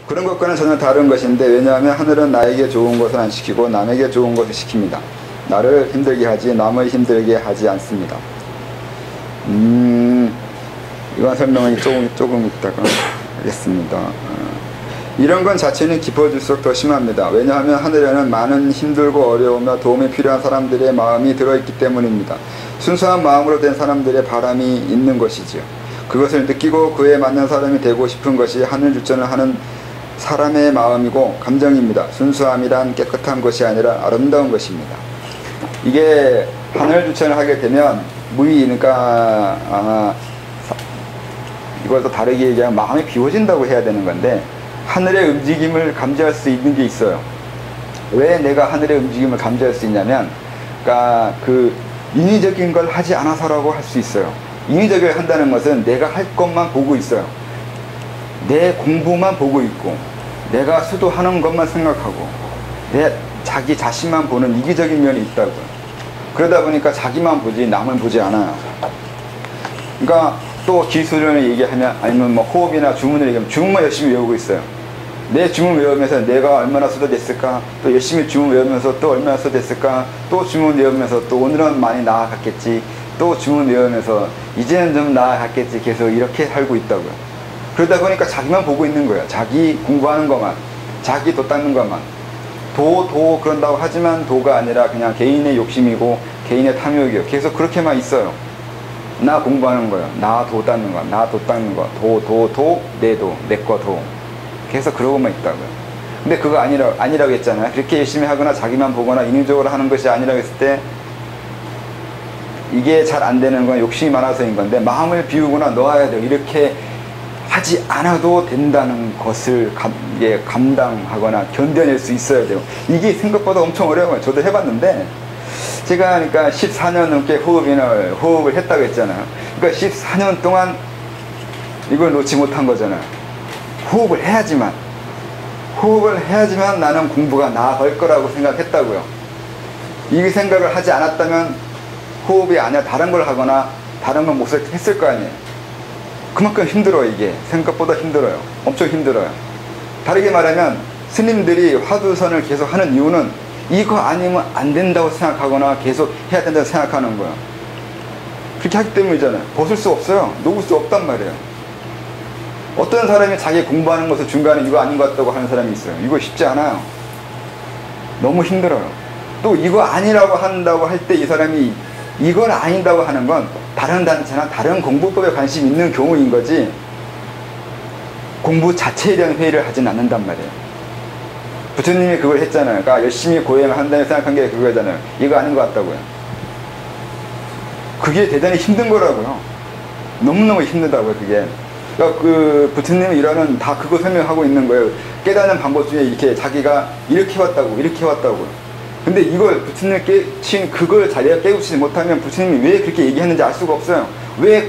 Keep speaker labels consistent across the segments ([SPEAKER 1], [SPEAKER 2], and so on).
[SPEAKER 1] 그런 것과는 전혀 다른 것인데, 왜냐하면 하늘은 나에게 좋은 것을 안 시키고 남에게 좋은 것을 시킵니다. 나를 힘들게 하지 남을 힘들게 하지 않습니다. 이건 설명은 조금 있다가 하겠습니다. 이런 건 자체는 깊어질수록 더 심합니다. 왜냐하면 하늘에는 많은 힘들고 어려우며 도움이 필요한 사람들의 마음이 들어있기 때문입니다. 순수한 마음으로 된 사람들의 바람이 있는 것이지요. 그것을 느끼고 그에 맞는 사람이 되고 싶은 것이 하늘 주천을 하는 사람의 마음이고 감정입니다. 순수함이란 깨끗한 것이 아니라 아름다운 것입니다. 이게 하늘 주천을 하게 되면 그러니까 이걸 또 다르게 얘기하면 마음이 비워진다고 해야 되는 건데, 하늘의 움직임을 감지할 수 있는 게 있어요. 왜 내가 하늘의 움직임을 감지할 수 있냐면, 그러니까 그 인위적인 걸 하지 않아서라고 할 수 있어요. 인위적을 한다는 것은 내가 할 것만 보고 있어요. 내 공부만 보고 있고, 내가 수도하는 것만 생각하고, 내 자기 자신만 보는 이기적인 면이 있다고요. 그러다 보니까 자기만 보지 남을 보지 않아요. 그러니까 또 기술을 얘기하면, 아니면 뭐 호흡이나 주문을 얘기하면 주문만 열심히 외우고 있어요. 내 주문 외우면서 내가 얼마나 쏟아냈을까, 또 열심히 주문 외우면서 또 얼마나 쏟아냈을까, 또 주문 외우면서 또 오늘은 많이 나아갔겠지, 또 주문 외우면서 이제는 좀 나아갔겠지, 계속 이렇게 살고 있다고요. 그러다 보니까 자기만 보고 있는 거예요. 자기 공부하는 것만, 자기 도 닦는 것만. 도 그런다고 하지만 도가 아니라 그냥 개인의 욕심이고 개인의 탐욕이에요. 계속 그렇게만 있어요. 나 공부하는 거예요. 나 도 닦는 거, 나 도 닦는 거, 내 도, 내 거 도. 계속 그러고만 있다고요. 근데 그거 아니라고 했잖아요. 그렇게 열심히 하거나 자기만 보거나 인위적으로 하는 것이 아니라고 했을 때, 이게 잘 안 되는 건 욕심이 많아서인 건데, 마음을 비우거나 놓아야 돼요. 이렇게 하지 않아도 된다는 것을 감당하거나 견뎌낼 수 있어야 돼요. 이게 생각보다 엄청 어려워요. 저도 해봤는데, 제가 그러니까 14년 넘게 호흡을 했다고 했잖아요. 그러니까 14년 동안 이걸 놓지 못한 거잖아요. 호흡을 해야지만 나는 공부가 나아갈 거라고 생각했다고요. 이 생각을 하지 않았다면 호흡이 아니라 다른 걸 하거나 다른 걸 못했을 거 아니에요. 그만큼 힘들어요. 이게 생각보다 힘들어요. 엄청 힘들어요. 다르게 말하면 스님들이 화두선을 계속 하는 이유는 이거 아니면 안 된다고 생각하거나 계속 해야 된다고 생각하는 거예요. 그렇게 하기 때문이잖아요. 벗을 수 없어요. 놓을 수 없단 말이에요. 어떤 사람이 자기 공부하는 것을 중간에 이거 아닌 것 같다고 하는 사람이 있어요. 이거 쉽지 않아요. 너무 힘들어요. 또 이거 아니라고 한다고 할 때 이 사람이 이걸 아닌다고 하는 건 다른 단체나 다른 공부법에 관심 있는 경우인 거지, 공부 자체에 대한 회의를 하진 않는단 말이에요. 부처님이 그걸 했잖아요. 그러니까 열심히 고행을 한다고 생각한 게 그거잖아요. 이거 아닌 것 같다고요. 그게 대단히 힘든 거라고요. 너무너무 힘들다고요, 그게. 그러니까 그 부처님이 일하는 다 그거 설명하고 있는 거예요. 깨닫는 방법 중에 이렇게 자기가 이렇게 왔다고, 이렇게 왔다고. 근데 이걸 부처님이 깨우친 그걸 자기가 깨우치지 못하면 부처님이 왜 그렇게 얘기했는지 알 수가 없어요. 왜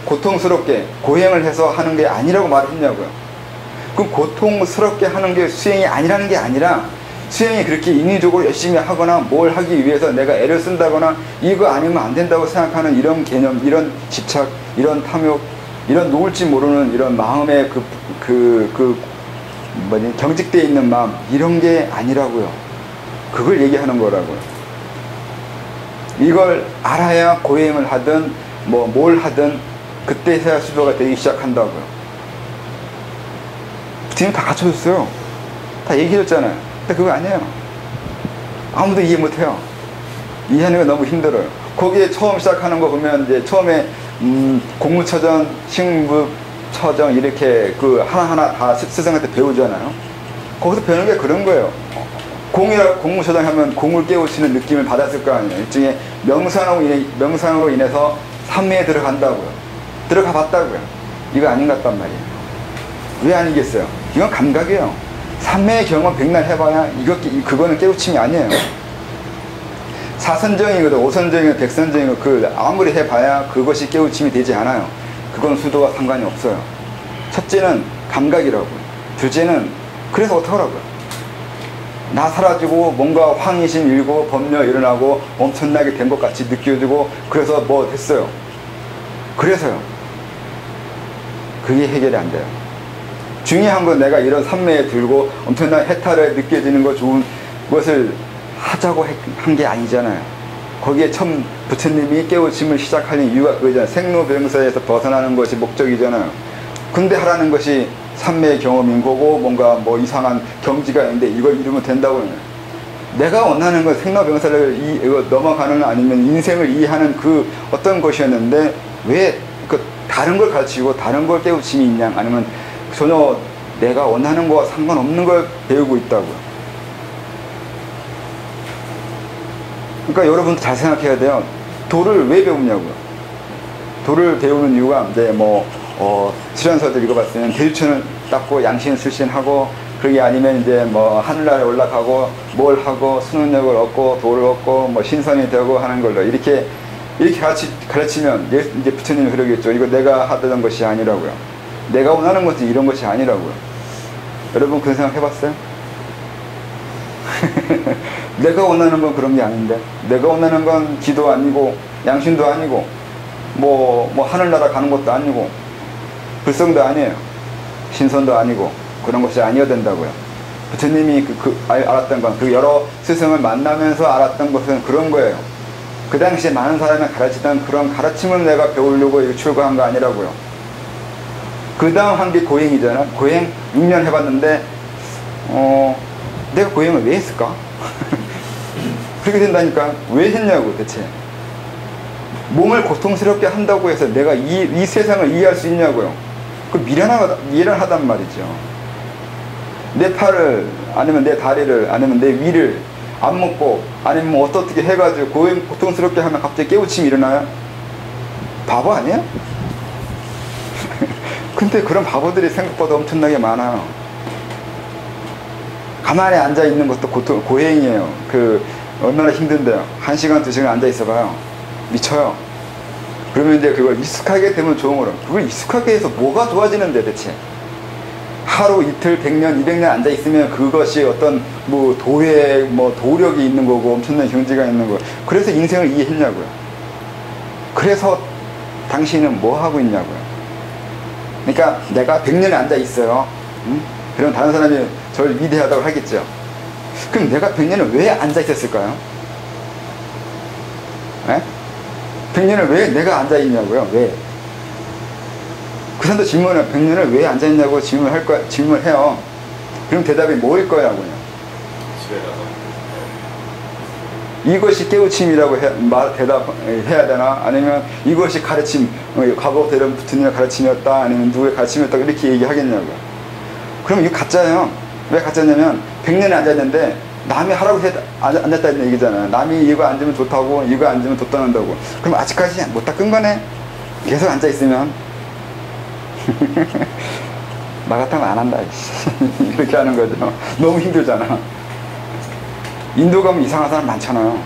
[SPEAKER 1] 고통스럽게 고행을 해서 하는 게 아니라고 말했냐고요. 그럼 고통스럽게 하는 게 수행이 아니라는 게 아니라, 수행이 그렇게 인위적으로 열심히 하거나 뭘 하기 위해서 내가 애를 쓴다거나 이거 아니면 안 된다고 생각하는 이런 개념, 이런 집착, 이런 탐욕, 이런 놓을지 모르는 이런 마음의 경직되어 있는 마음, 이런 게 아니라고요. 그걸 얘기하는 거라고요. 이걸 알아야 고행을 하든 뭘 하든 그때서야 수도가 되기 시작한다고요. 부처님 다 갖춰줬어요. 다 얘기해줬잖아요. 근데 그거 아니에요. 아무도 이해 못해요. 이해하는 게 너무 힘들어요. 거기에 처음 시작하는 거 보면 이제 처음에 공무처정, 식무처정 이렇게 그 하나하나 다 스승한테 배우잖아요. 거기서 배우는 게 그런 거예요. 공무처정 하면 공을 깨우치는 느낌을 받았을 거 아니에요. 일종의 명상으로 인해서 삼매에 들어간다고요. 들어가 봤다고요. 이거 아닌 것 같단 말이에요. 왜 아니겠어요? 이건 감각이에요. 삼매의 경험 백날 해봐야 그거는 깨우침이 아니에요. 사선정이거든, 오선정이거든, 백선정이거든, 아무리 해봐야 그것이 깨우침이 되지 않아요. 그건 수도와 상관이 없어요. 첫째는 감각이라고요. 둘째는 그래서 어떡하라고요. 나 사라지고 뭔가 황의심 일고 법려 일어나고 엄청나게 된 것 같이 느껴지고 그래서 뭐 됐어요. 그래서요. 그게 해결이 안 돼요. 중요한 건 내가 이런 산매에 들고 엄청난 해탈을 느껴지는 거 좋은 것을 하자고 한 게 아니잖아요. 거기에 처음 부처님이 깨우침을 시작하는 이유가 그거잖아요. 생로병사에서 벗어나는 것이 목적이잖아요. 근데 하라는 것이 산매의 경험인 거고 뭔가 뭐 이상한 경지가 있는데 이걸 이루면 된다고 해요. 내가 원하는 건 생로병사를 이거 넘어가는 아니면 인생을 이해하는 그 어떤 것이었는데 왜 그 다른 걸 가르치고 다른 걸 깨우침이 있냐, 아니면 전혀 내가 원하는 거와 상관없는 걸 배우고 있다고요. 그러니까 여러분도 잘 생각해야 돼요. 도를 왜 배우냐고요. 도를 배우는 이유가 이제 수련서들 읽어봤을 때는 대유천을 닦고 양신 출신하고, 그게 아니면 이제 하늘나라에 올라가고 뭘 하고 수능력을 얻고 도를 얻고 신선이 되고 하는 걸로 이렇게 가르치면 이제 부처님이 그러겠죠. 이거 내가 하던 것이 아니라고요. 내가 원하는 것은 이런 것이 아니라고요. 여러분 그런 생각 해봤어요? 내가 원하는 건 그런 게 아닌데, 내가 원하는 건 기도 아니고 양신도 아니고 하늘나라 가는 것도 아니고 불성도 아니에요. 신선도 아니고 그런 것이 아니어야 된다고요. 부처님이 알았던 건, 그 여러 스승을 만나면서 알았던 것은 그런 거예요. 그 당시에 많은 사람이 가르치던 그런 가르침을 내가 배우려고 출가한 거 아니라고요. 그 다음 한 게 고행이잖아. 고행 6년 해봤는데 내가 고행을 왜 했을까? 그렇게 된다니까. 왜 했냐고 대체. 몸을 고통스럽게 한다고 해서 내가 이 세상을 이해할 수 있냐고요. 그 미련하단 말이죠. 내 팔을 아니면 내 다리를 아니면 내 위를 안 먹고 아니면 어떻게 해가지고 고통스럽게 하면 갑자기 깨우침이 일어나요? 바보 아니야? 근데 그런 바보들이 생각보다 엄청나게 많아요. 가만히 앉아있는 것도 고행이에요. 얼마나 힘든데요. 1시간, 2시간 앉아있어봐요. 미쳐요. 그러면 이제 그걸 익숙하게 되면 좋은 거로. 그걸 익숙하게 해서 뭐가 좋아지는데 대체? 하루, 이틀, 100년, 200년 앉아있으면 그것이 어떤 도력이 있는 거고 엄청난 경지가 있는 거고. 그래서 인생을 이해했냐고요. 그래서 당신은 뭐 하고 있냐고요. 그러니까 내가 100년에 앉아있어요. 그럼 다른 사람이 저를 위대하다고 하겠죠. 그럼 내가 100년을 왜 앉아있었을까요? 100년을 왜 내가 앉아있냐고요. 왜? 그 사람도 질문을 100년을 왜 앉아있냐고 질문을 해요. 그럼 대답이 뭐일 거냐고요. 이것이 깨우침이라고 대답해야 되나? 아니면 이것이 가르침, 과거 대련 부처님의 가르침이었다, 아니면 누구의 가르침이었다, 이렇게 얘기하겠냐고요. 그럼 이거 가짜예요. 왜 가짜냐면 100년에 앉아있는데 남이 하라고 앉았다는 얘기잖아요. 남이 이거 앉으면 좋다고, 이거 앉으면 도 떠난다고. 그럼 아직까지 못 닦은 거네. 계속 앉아있으면. 나 같으면 안 한다. 이렇게 하는 거죠. 너무 힘들잖아. 인도 가면 이상한 사람 많잖아요.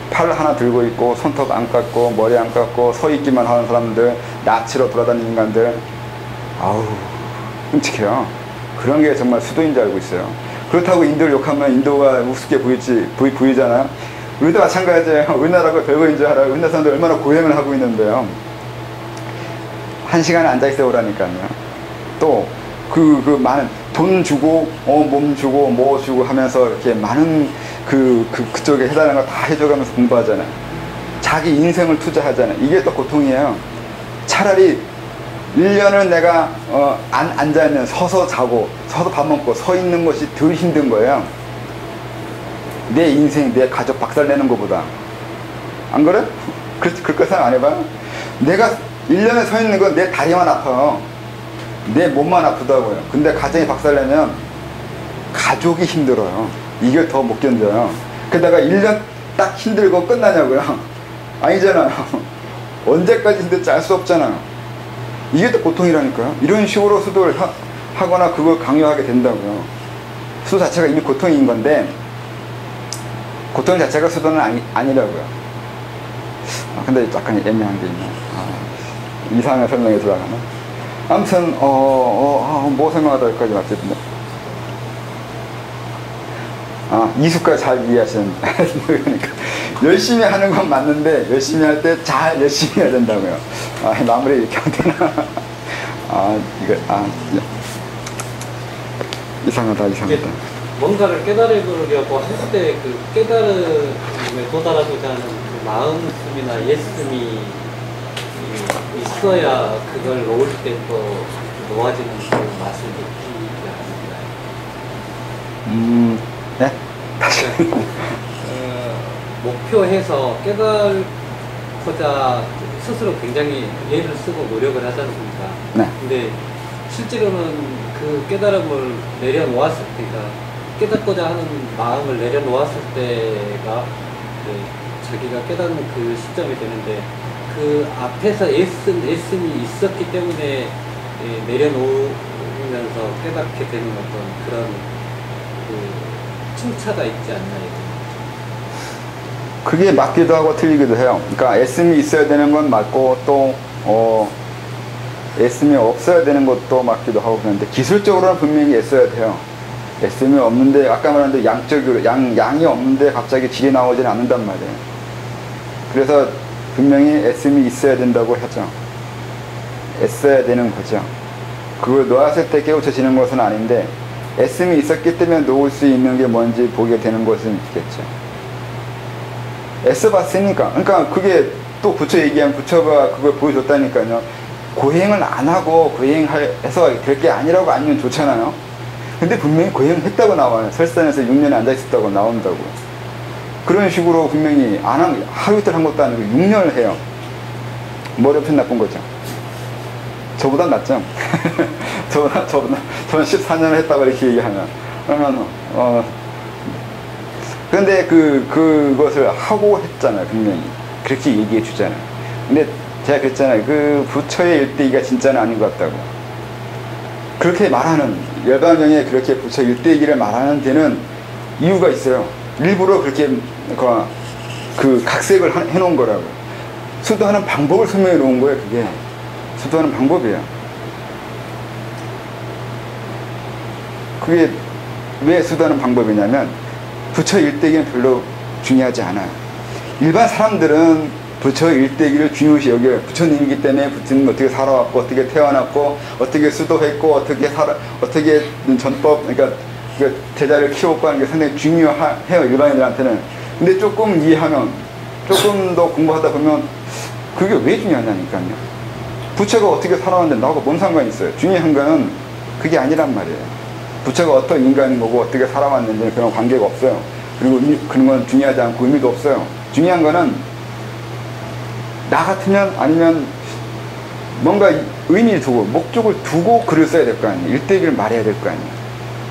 [SPEAKER 1] 팔 하나 들고 있고 손톱 안 깎고 머리 안 깎고 서 있기만 하는 사람들, 낯으로 돌아다니는 인간들. 아우 끔찍해요. 그런 게 정말 수도인 줄 알고 있어요. 그렇다고 인도를 욕하면 인도가 우습게 보이잖아요. 우리도 마찬가지예요. 우리나라가 별거인 줄 알아요. 우리나라 사람들 얼마나 고행을 하고 있는데요. 1시간에 앉아있어 오라니까요. 또 많은 돈 주고 몸 주고 뭐 주고 하면서 이렇게 많은 그쪽에 해달라는 거 다 해줘가면서 공부하잖아요. 자기 인생을 투자하잖아요. 이게 또 고통이에요. 차라리 1년을 내가 안 앉아있는, 서서 자고 서서 밥 먹고 서 있는 것이 덜 힘든 거예요. 내 인생, 내 가족 박살내는 것보다. 안 그래? 그렇게 생각 안 해봐요? 내가 1년에 서 있는 건 내 다리만 아파요. 내 몸만 아프다고요. 근데 가정이 박살내면 가족이 힘들어요. 이걸 더 못 견뎌요. 게다가 1년 딱 힘들고 끝나냐고요? 아니잖아요. 언제까지 힘들지 알 수 없잖아요. 이게 또 고통이라니까요. 이런 식으로 수도를 하거나 그걸 강요하게 된다고요. 수도 자체가 이미 고통인 건데 고통 자체가 수도는 아니라고요. 근데 약간 애매한 게 있네. 이상하게 설명해 들어가나? 아무튼 뭐 설명하다 여기까지 왔거든요. 이수까지 잘 이해하시는데 그러니까 열심히 하는 건 맞는데 열심히 할 때 잘 열심히 해야 된다고요. 마무리 이렇게 하면 되나? 이상하다.
[SPEAKER 2] 뭔가를 깨달으려고 할 때 그 깨달음에 도달하고자 하는 그 마음씀이나 예씀이 있어야 그걸 놓을 때 또 놓아지는 그 맛을 느끼지 않나요?
[SPEAKER 1] 네? 다시.
[SPEAKER 2] 목표해서 깨달고자 스스로 굉장히 애를 쓰고 노력을 하지 않습니까?
[SPEAKER 1] 네.
[SPEAKER 2] 근데 실제로는 그 깨달음을 내려놓았을 때가 깨닫고자 하는 마음을 내려놓았을 때가 자기가 깨닫는 그 시점이 되는데 그 앞에서 애씀이 있었기 때문에 내려놓으면서 깨닫게 되는 어떤 그런 그 층차가 있지 않나요?
[SPEAKER 1] 그게 맞기도 하고 틀리기도 해요. 그러니까 애씀이 있어야 되는 건 맞고 또 애씀이 없어야 되는 것도 맞기도 하고 그런데 기술적으로는 분명히 애써야 돼요. 애씀이 없는데 아까 말한 대로 양적으로 양이 없는데 갑자기 질이 나오지는 않는단 말이에요. 그래서 분명히 애씀이 있어야 된다고 하죠. 애써야 되는 거죠. 그걸 놓았을 때 깨우쳐지는 것은 아닌데 애씀이 있었기 때문에 놓을 수 있는 게 뭔지 보게 되는 것은 있겠죠. 애써봤으니까. 그러니까 그게 또 부처 얘기하면 부처가 그걸 보여줬다니까요. 고행을 안 하고 고행해서 될 게 아니라고 아니면 좋잖아요. 근데 분명히 고행했다고 나와요. 설산에서 6년에 앉아있었다고 나온다고요. 그런 식으로 분명히 하루 이틀 한 것도 아니고 6년을 해요. 머리 엄청 나쁜 거죠. 저보다 낫죠. 저는 14년을 했다고 이렇게 얘기하면. 근데 그것을 하고 했잖아요, 분명히. 그렇게 얘기해 주잖아요. 근데 제가 그랬잖아요. 그 부처의 일대기가 진짜는 아닌 것 같다고. 그렇게 말하는, 열반경에 그렇게 부처 일대기를 말하는 데는 이유가 있어요. 일부러 그렇게 그 각색을 해놓은 거라고요. 수도하는 방법을 설명해 놓은 거예요, 그게. 수도하는 방법이에요. 그게 왜 수도하는 방법이냐면, 부처 일대기는 별로 중요하지 않아요. 일반 사람들은 부처 일대기를 중요시 여겨요. 부처님이기 때문에 부처님 어떻게 살아왔고, 어떻게 태어났고, 어떻게 수도했고, 어떻게 전법, 그러니까 제자를 키웠고 하는 게 상당히 중요해요, 일반인들한테는. 근데 조금 이해하면, 조금 더 공부하다 보면, 그게 왜 중요하냐니까요. 부처가 어떻게 살아왔는데 나하고 뭔 상관이 있어요? 중요한 거는 그게 아니란 말이에요. 부처가 어떤 인간인 거고 어떻게 살아왔는지 그런 관계가 없어요. 그리고 그런 건 중요하지 않고 의미도 없어요. 중요한 거는 나 같으면 아니면 뭔가 의미를 두고 목적을 두고 글을 써야 될 거 아니에요. 일대기를 말해야 될 거 아니에요.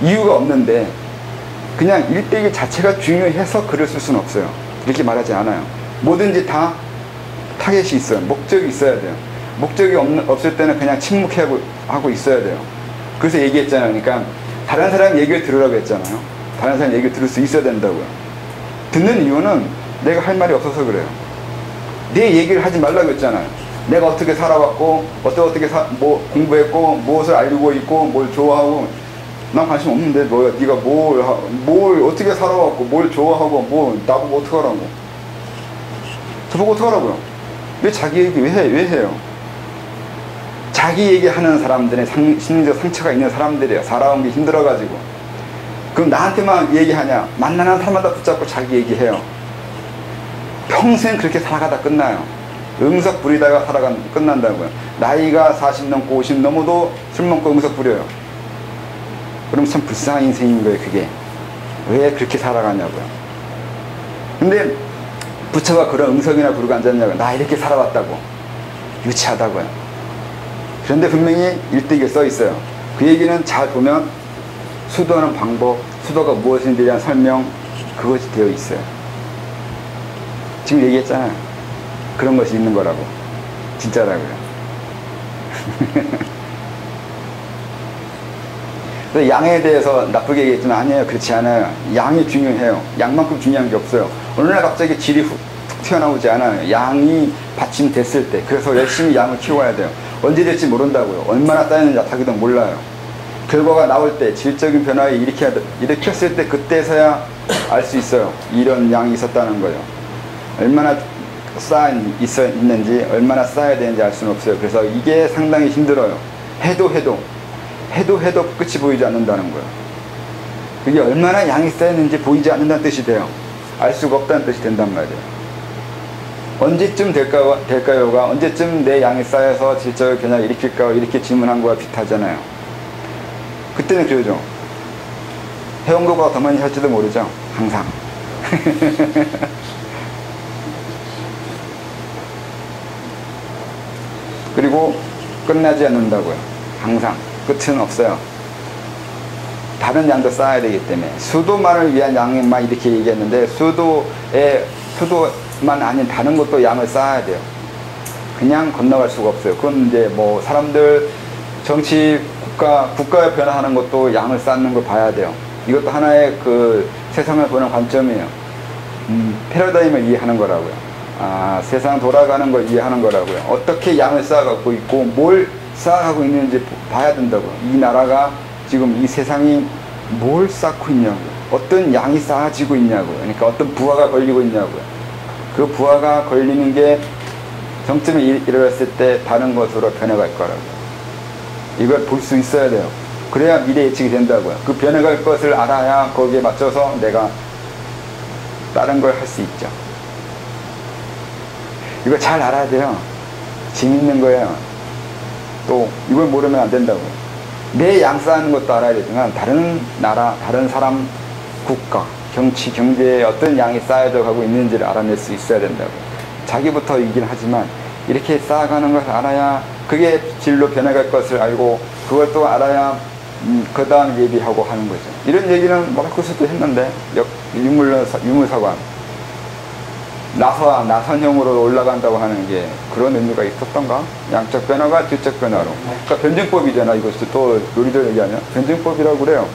[SPEAKER 1] 이유가 없는데 그냥 일대기 자체가 중요해서 글을 쓸 수는 없어요. 이렇게 말하지 않아요. 뭐든지 다 타겟이 있어요. 목적이 있어야 돼요. 목적이 없을 때는 그냥 침묵하고 있어야 돼요. 그래서 얘기했잖아요. 그러니까 다른 사람 얘기를 들으라고 했잖아요. 다른 사람 얘기를 들을 수 있어야 된다고요. 듣는 이유는 내가 할 말이 없어서 그래요. 내 얘기를 하지 말라고 했잖아요. 내가 어떻게 살아왔고 뭐 공부했고 무엇을 알고 있고 뭘 좋아하고 난 관심 없는데 뭐야. 네가 뭘 어떻게 살아왔고 뭘 좋아하고 뭐 나보고 어떡하라고. 저보고 어떡하라고요. 왜 자기 얘기 왜 해요? 자기 얘기하는 사람들의 심리적 상처가 있는 사람들이에요. 살아온 게 힘들어가지고. 그럼 나한테만 얘기하냐? 만나는 사람마다 붙잡고 자기 얘기해요. 평생 그렇게 살아가다 끝나요. 응석 부리다가 끝난다고요. 나이가 40 넘고 50 넘어도 술 먹고 응석 부려요. 그럼 참 불쌍한 인생인 거예요, 그게. 왜 그렇게 살아가냐고요. 근데 부처가 그런 응석이나 부르고 앉았냐고요. 나 이렇게 살아왔다고. 유치하다고요. 그런데 분명히 일대기에 써 있어요. 그 얘기는 잘 보면 수도하는 방법, 수도가 무엇인지에 대한 설명, 그것이 되어 있어요. 지금 얘기했잖아요. 그런 것이 있는 거라고. 진짜라고요. 그래서 양에 대해서 나쁘게 얘기했지만 아니에요. 그렇지 않아요. 양이 중요해요. 양만큼 중요한 게 없어요. 어느 날 갑자기 질이 툭 튀어나오지 않아요. 양이 받침됐을 때. 그래서 열심히 양을 키워야 돼요. 언제 될지 모른다고요. 얼마나 쌓였는지 자기도 몰라요. 결과가 나올 때 질적인 변화를 일으켰을 때 그때서야 알 수 있어요. 이런 양이 있었다는 거예요. 얼마나 있는지 얼마나 쌓아야 되는지 알 수는 없어요. 그래서 이게 상당히 힘들어요. 해도 끝이 보이지 않는다는 거예요. 그게 얼마나 양이 쌓였는지 보이지 않는다는 뜻이 돼요. 알 수가 없다는 뜻이 된단 말이에요. 언제쯤 될까요가 언제쯤 내 양이 쌓여서 질적을 그냥 일으킬까 이렇게 질문한 거와 비슷하잖아요. 그때는 그러죠. 해온 것보다 더 많이 할지도 모르죠. 항상. 그리고 끝나지 않는다고요. 항상. 끝은 없어요. 다른 양도 쌓아야 되기 때문에. 수도만을 위한 양만 이렇게 얘기했는데, 수도만 아닌 다른 것도 양을 쌓아야 돼요. 그냥 건너갈 수가 없어요. 그건 이제 뭐 사람들, 정치, 국가가 변화하는 것도 양을 쌓는 걸 봐야 돼요. 이것도 하나의 그 세상을 보는 관점이에요. 패러다임을 이해하는 거라고요. 세상 돌아가는 걸 이해하는 거라고요. 어떻게 양을 쌓아가고 있고 뭘 쌓아가고 있는지 봐야 된다고요. 이 나라가 지금 이 세상이 뭘 쌓고 있냐고요. 어떤 양이 쌓아지고 있냐고요. 그러니까 어떤 부하가 걸리고 있냐고요. 그 부하가 걸리는 게 정점에 이르렀을 때 다른 것으로 변해갈 거라고요. 이걸 볼 수 있어야 돼요. 그래야 미래 예측이 된다고요. 그 변해갈 것을 알아야 거기에 맞춰서 내가 다른 걸 할 수 있죠. 이거 잘 알아야 돼요. 재밌는 거예요. 또 이걸 모르면 안 된다고요. 내 양 쌓는 것도 알아야 되지만 다른 나라, 다른 사람, 국가, 정치, 경제에 어떤 양이 쌓여져 가고 있는지를 알아낼 수 있어야 된다고요. 자기부터이긴 하지만 이렇게 쌓아가는 것을 알아야 그게 진로 변해갈 것을 알고 그걸 또 알아야 그 다음 예비하고 하는 거죠. 이런 얘기는 마르크스도 했는데 유물사관 나선형으로 올라간다고 하는 게 그런 의미가 있었던가? 양적 변화가 질적 변화로. 그러니까 변증법이잖아. 이것도 또 요리들 얘기하면 변증법이라고 그래요.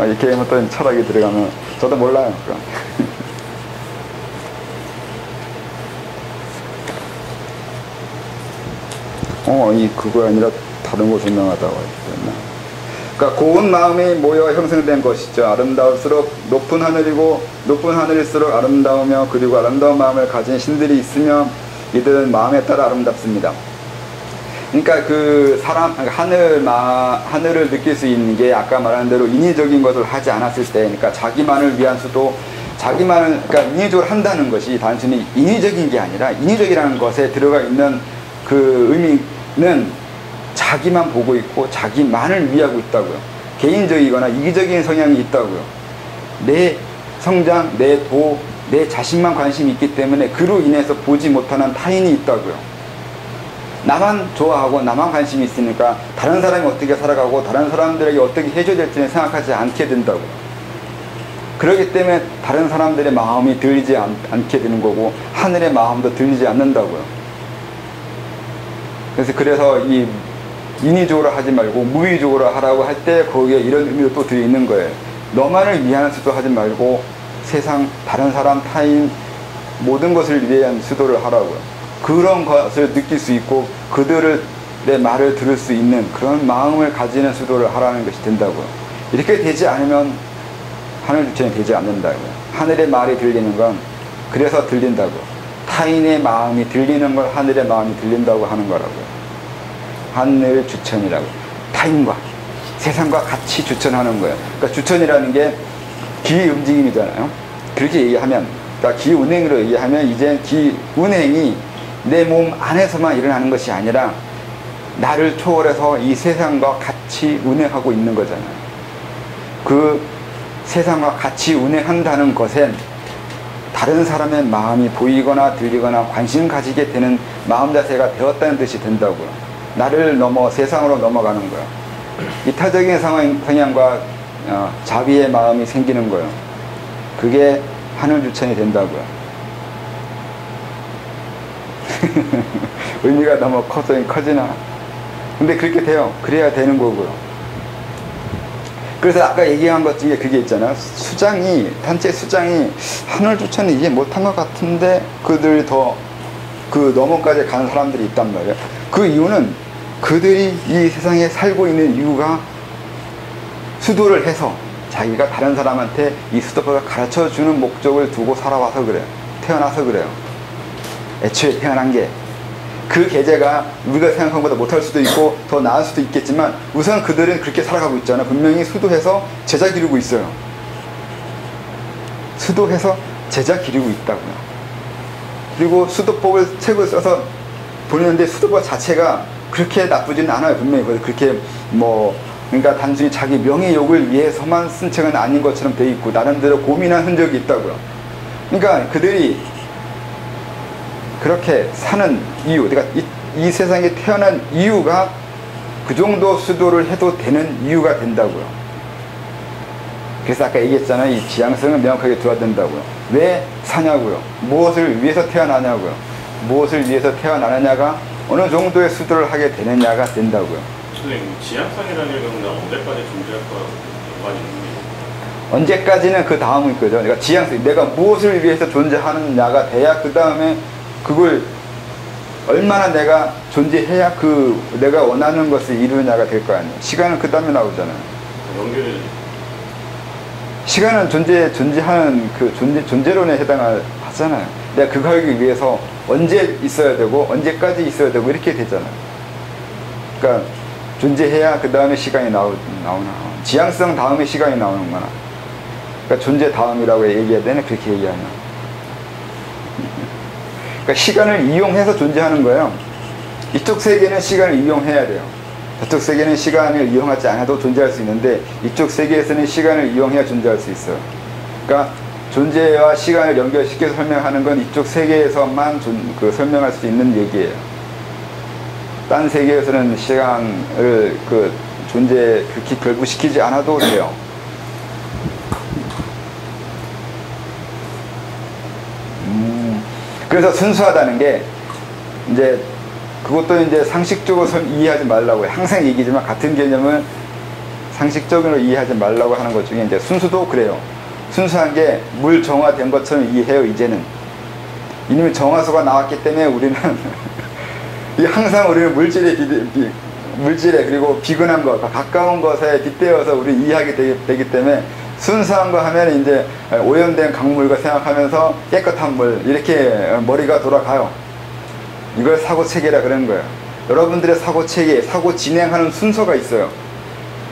[SPEAKER 1] 이렇게 어떤 철학이 들어가면 저도 몰라요. 그럼. 그거 아니라 다른 거 설명하다고 했나? 그러니까 고운 마음이 모여 형성된 것이죠. 아름다울수록 높은 하늘이고 높은 하늘일수록 아름다우며 그리고 아름다운 마음을 가진 신들이 있으며 이들은 마음에 따라 아름답습니다. 그러니까 그 하늘을 느낄 수 있는 게 아까 말한 대로 인위적인 것을 하지 않았을 때, 그러니까 자기만을 위한 수도 그러니까 인위적으로 한다는 것이 단순히 인위적인 게 아니라 인위적이라는 것에 들어가 있는 그 의미는 자기만 보고 있고 자기만을 위하고 있다고요. 개인적이거나 이기적인 성향이 있다고요. 내 성장, 내 자신만 관심이 있기 때문에 그로 인해서 보지 못하는 타인이 있다고요. 나만 좋아하고 나만 관심이 있으니까 다른 사람이 어떻게 살아가고 다른 사람들에게 어떻게 해줘야 될지는 생각하지 않게 된다고요. 그렇기 때문에 다른 사람들의 마음이 들리지 않게 되는 거고 하늘의 마음도 들리지 않는다고요. 그래서 이 인위적으로 하지 말고 무의적으로 하라고 할 때 거기에 이런 의미도 또 들어있는 거예요. 너만을 위한 수도 하지 말고 세상 다른 사람 타인 모든 것을 위한 수도를 하라고요. 그런 것을 느낄 수 있고 그들의 말을 들을 수 있는 그런 마음을 가지는 수도를 하라는 것이 된다고요. 이렇게 되지 않으면 하늘 주천이 되지 않는다고요. 하늘의 말이 들리는 건 그래서 들린다고요. 타인의 마음이 들리는 걸 하늘의 마음이 들린다고 하는 거라고요. 하늘 주천이라고. 타인과 세상과 같이 주천하는 거예요. 그러니까 주천이라는 게 기 움직임이잖아요. 그렇게 얘기하면, 그러니까 기 운행으로 얘기하면 이제 기 운행이 내 몸 안에서만 일어나는 것이 아니라 나를 초월해서 이 세상과 같이 운행하고 있는 거잖아요. 그 세상과 같이 운행한다는 것엔 다른 사람의 마음이 보이거나 들리거나 관심 가지게 되는 마음 자세가 되었다는 뜻이 된다고요. 나를 넘어 세상으로 넘어가는 거예요. 이타적인 성향과 자비의 마음이 생기는 거예요. 그게 하늘주천이 된다고요. 의미가 너무 커지나? 근데 그렇게 돼요. 그래야 되는 거고요. 그래서 아까 얘기한 것 중에 그게 있잖아요. 단체 수장이 하늘주천을 이해 못한 것 같은데 그들이 더 그 너머까지 가는 사람들이 있단 말이에요. 그 이유는 그들이 이 세상에 살고 있는 이유가 수도를 해서 자기가 다른 사람한테 이 수도법을 가르쳐 주는 목적을 두고 살아와서 그래요. 태어나서 그래요. 애초에 태어난 게 그 계제가 우리가 생각한 것보다 못할 수도 있고 더 나을 수도 있겠지만 우선 그들은 그렇게 살아가고 있잖아. 분명히 수도해서 제자 기르고 있어요. 수도해서 제자 기르고 있다고요. 그리고 수도법을 책을 써서 보내는데 수도법 자체가 그렇게 나쁘지는 않아요. 분명히 그렇게 그러니까 단순히 자기 명예욕을 위해서만 쓴 책은 아닌 것처럼 돼 있고 나름대로 고민한 흔적이 있다고요. 그러니까 그들이 그렇게 사는 이유, 그러니까 이 세상에 태어난 이유가 그 정도 수도를 해도 되는 이유가 된다고요. 그래서 아까 얘기했잖아요. 이 지향성을 명확하게 두어야 된다고요. 왜 사냐고요. 무엇을 위해서 태어나냐고요. 무엇을 위해서 태어나느냐가 어느 정도의 수도를 하게 되느냐가 된다고요.
[SPEAKER 3] 선생님, 지향성이라는 경우는 언제까지 존재할까 연관이 있는 거예요?
[SPEAKER 1] 언제까지는 그 다음이 거죠. 그러니까 지향성, 내가 무엇을 위해서 존재하느냐가 돼야 그 다음에 그걸 얼마나 내가 존재해야 그 내가 원하는 것을 이루느냐가 될 거 아니에요. 시간은 그 다음에 나오잖아요.
[SPEAKER 3] 연결이
[SPEAKER 1] 시간은 존재하는 그 존재론에 해당하잖아요. 내가 그거 하기 위해서 언제 있어야 되고 언제까지 있어야 되고 이렇게 되잖아요. 그러니까 존재해야 그 다음에 시간이 나오나. 지향성 다음에 시간이 나오는 거나. 그러니까 존재 다음이라고 얘기해야 되네. 그렇게 얘기하면. 그러니까 시간을 이용해서 존재하는 거예요. 이쪽 세계는 시간을 이용해야 돼요. 저쪽 세계는 시간을 이용하지 않아도 존재할 수 있는데 이쪽 세계에서는 시간을 이용해야 존재할 수 있어요. 그러니까 존재와 시간을 연결시켜서 설명하는 건 이쪽 세계에서만 설명할 수 있는 얘기예요. 딴 세계에서는 시간을 존재 그렇게 결부시키지 않아도 돼요. 그래서 순수하다는 게 이제 그것도 이제 상식적으로 이해하지 말라고 해요. 항상 얘기지만 같은 개념을 상식적으로 이해하지 말라고 하는 것 중에 이제 순수도 그래요. 순수한 게 물 정화된 것처럼 이해해요. 이제는 이미 정화수가 나왔기 때문에 우리는 항상 우리는 물질에 그리고 비근한 것, 가까운 것에 빗대어서 우리 이해하게 되기 때문에 순수한 거 하면 이제 오염된 강물과 생각하면서 깨끗한 물 이렇게 머리가 돌아가요. 이걸 사고체계라 그러는 거예요. 여러분들의 사고체계, 사고 진행하는 순서가 있어요.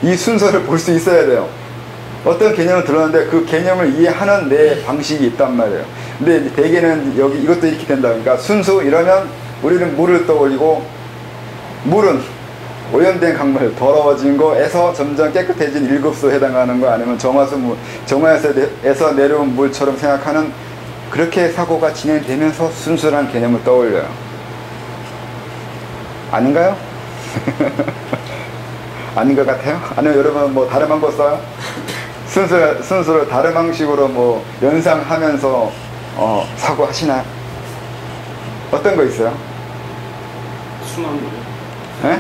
[SPEAKER 1] 이 순서를 볼 수 있어야 돼요. 어떤 개념을 들었는데 그 개념을 이해하는 내 방식이 있단 말이에요. 근데 대개는 여기 이것도 이렇게 된다. 그러니까 순수 이러면 우리는 물을 떠올리고 물은 오염된 강물, 더러워진 거에서 점점 깨끗해진 일급수에 해당하는 거 아니면 정화에서 내려온 물처럼 생각하는 그렇게 사고가 진행되면서 순수한 개념을 떠올려요. 아닌가요? 아닌 것 같아요? 아니면 여러분 다른 방법 써요? 순수를 다른 방식으로 연상하면서 사고하시나요? 어떤 거 있어요?
[SPEAKER 3] 순한 물이요?
[SPEAKER 1] 네?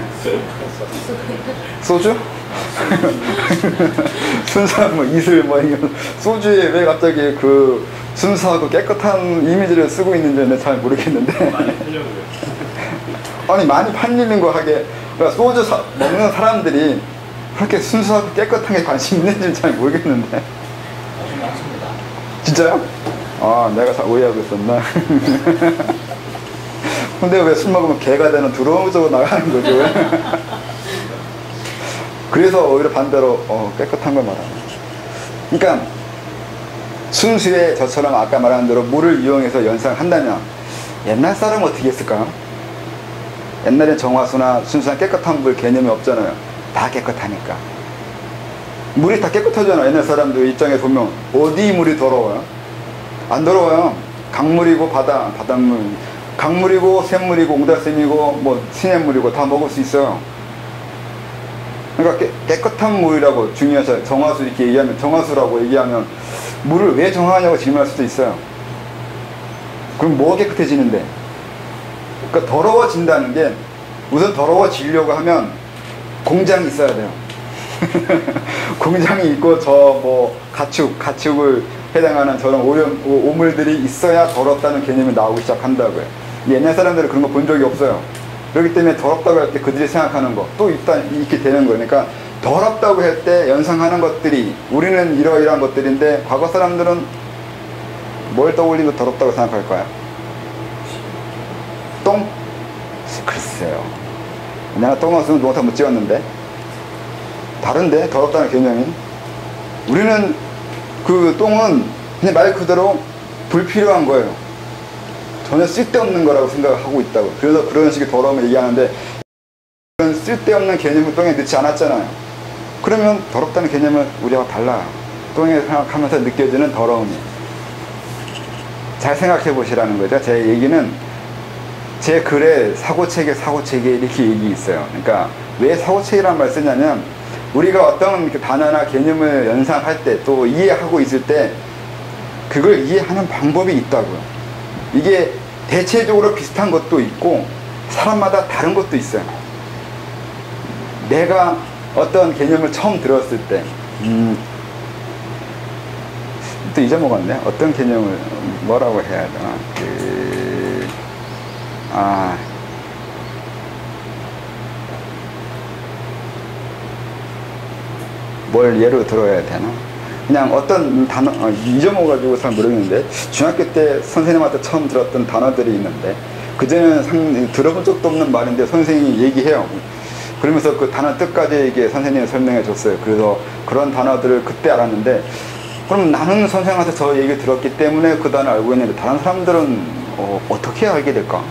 [SPEAKER 1] 소주? 순수한 이슬 이런 소주에 왜 갑자기 그 순수하고 깨끗한 이미지를 쓰고 있는지는 잘 모르겠는데
[SPEAKER 3] 많이 팔려고요.
[SPEAKER 1] 아니 많이 팔리는 거 하게 그러니까 소주 먹는 사람들이 그렇게 순수하고 깨끗한 게 관심 있는지는 잘 모르겠는데
[SPEAKER 2] 아주 많습니다.
[SPEAKER 1] 진짜요? 아 내가 오해하고 있었나? 근데 왜 술 먹으면 개가 되는 두루뭉술로 나가는 거죠? 그래서 오히려 반대로 깨끗한 걸 말하는 거죠. 그러니까 순수에 저처럼 아까 말한 대로 물을 이용해서 연상한다면 옛날 사람은 어떻게 했을까? 옛날엔 정화수나 순수한 깨끗한 물 개념이 없잖아요. 다 깨끗하니까. 물이 다 깨끗하잖아. 옛날 사람들 입장에 보면 어디 물이 더러워요? 안 더러워요. 강물이고 바닷물, 강물이고 샘물이고 옹달샘이고 시냇물이고 다 먹을 수 있어요. 그러니까 깨끗한 물이라고 중요해서 정화수 이렇게 얘기하면 정화수라고 얘기하면 물을 왜 정화하냐고 질문할 수도 있어요. 그럼 뭐가 깨끗해지는데? 그러니까 더러워진다는 게 우선 더러워지려고 하면 공장이 있어야 돼요. 공장이 있고 가축을 해당하는 저런 오물들이 있어야 더럽다는 개념이 나오기 시작한다고요. 옛날 사람들은 그런 거 본 적이 없어요. 그렇기 때문에 더럽다고 할 때 그들이 생각하는 거 또 이렇게 되는 거예요. 그러니까 더럽다고 할 때 연상하는 것들이 우리는 이러이러한 것들인데 과거 사람들은 뭘 떠올리면 더럽다고 생각할까요? 똥? 있어요. 내가 똥 없으면 농사 못 지었는데. 다른데, 더럽다는 개념이. 우리는 그 똥은 그냥 말 그대로 불필요한 거예요. 전혀 쓸데없는 거라고 생각하고 있다고. 그래서 그런 식의 더러움을 얘기하는데, 그런 쓸데없는 개념을 똥에 넣지 않았잖아요. 그러면 더럽다는 개념은 우리와 달라요. 똥에 생각하면서 느껴지는 더러움이. 잘 생각해 보시라는 거죠. 제 얘기는 제 글에 사고체계 이렇게 얘기 있어요. 그러니까 왜 사고체계라는 말을 쓰냐면 우리가 어떤 단어나 개념을 연상할 때 또 이해하고 있을 때 그걸 이해하는 방법이 있다고요. 이게 대체적으로 비슷한 것도 있고 사람마다 다른 것도 있어요. 내가 어떤 개념을 처음 들었을 때 또 잊어먹었네. 어떤 개념을 뭐라고 해야 되나. 뭘 예로 들어야 되나? 그냥 어떤 단어, 잊어먹어가지고 잘 모르겠는데, 중학교 때 선생님한테 처음 들었던 단어들이 있는데, 그전에는 들어본 적도 없는 말인데 선생님이 얘기해요. 그러면서 그 단어 뜻까지 이게 선생님이 설명해 줬어요. 그래서 그런 단어들을 그때 알았는데, 그럼 나는 선생님한테 저 얘기 들었기 때문에 그 단어 알고 있는데, 다른 사람들은 어떻게 알게 될까?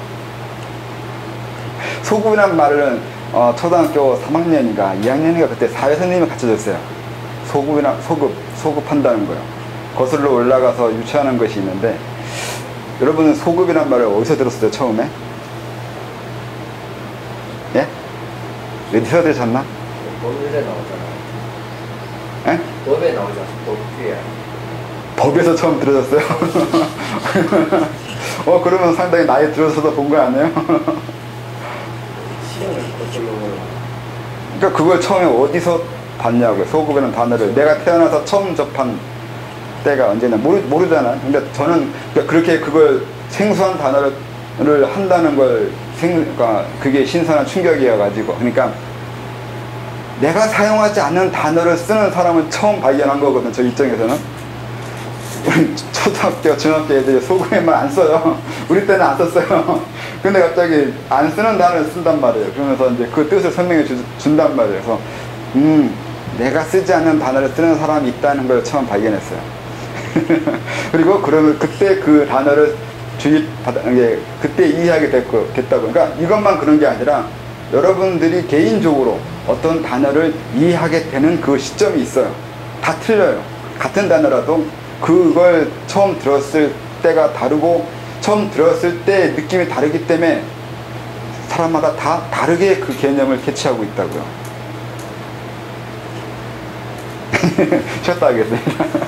[SPEAKER 1] 소급이란 말은 초등학교 3학년인가 2학년인가 그때 사회 선생님이 가르쳐줬어요. 소급한다는 거예요. 거슬러 올라가서 유추하는 것이 있는데, 여러분은 소급이란 말을 어디서 들었어요, 처음에? 예? 어디서 들으셨나?
[SPEAKER 2] 법률에 나오잖아.
[SPEAKER 1] 예?
[SPEAKER 2] 법에 나오잖아. 법규야.
[SPEAKER 1] 법에서 처음 들으셨어요? 그러면 상당히 나이 들어서도 본 거 아니에요?
[SPEAKER 2] 시험을 거슬러 올라.
[SPEAKER 1] 그러니까 그걸 처음에 어디서 봤냐고요. 소급이라는 단어를 내가 태어나서 처음 접한 때가 언제냐 모르잖아요. 근데 저는 그렇게 그걸 생소한 단어를 한다는 걸 그러니까 그게 신선한 충격이어가지고, 그러니까 내가 사용하지 않는 단어를 쓰는 사람은 처음 발견한 거거든. 저 입장에서는. 우리 초등학교, 중학교 애들이 소금에만 안 써요. 우리 때는 안 썼어요. 근데 갑자기 안 쓰는 단어를 쓴단 말이에요. 그러면서 이제 그 뜻을 설명해 준단 말이에요. 그래서 내가 쓰지 않는 단어를 쓰는 사람이 있다는 걸 처음 발견했어요. 그리고 그러면 그때 그 단어를 그때 이해하게 됐다고. 그러니까 이것만 그런 게 아니라 여러분들이 개인적으로 어떤 단어를 이해하게 되는 그 시점이 있어요. 다 틀려요. 같은 단어라도 그걸 처음 들었을 때가 다르고 처음 들었을 때 느낌이 다르기 때문에 사람마다 다 다르게 그 개념을 캐치하고 있다고요. 쉬었다 하겠습니다.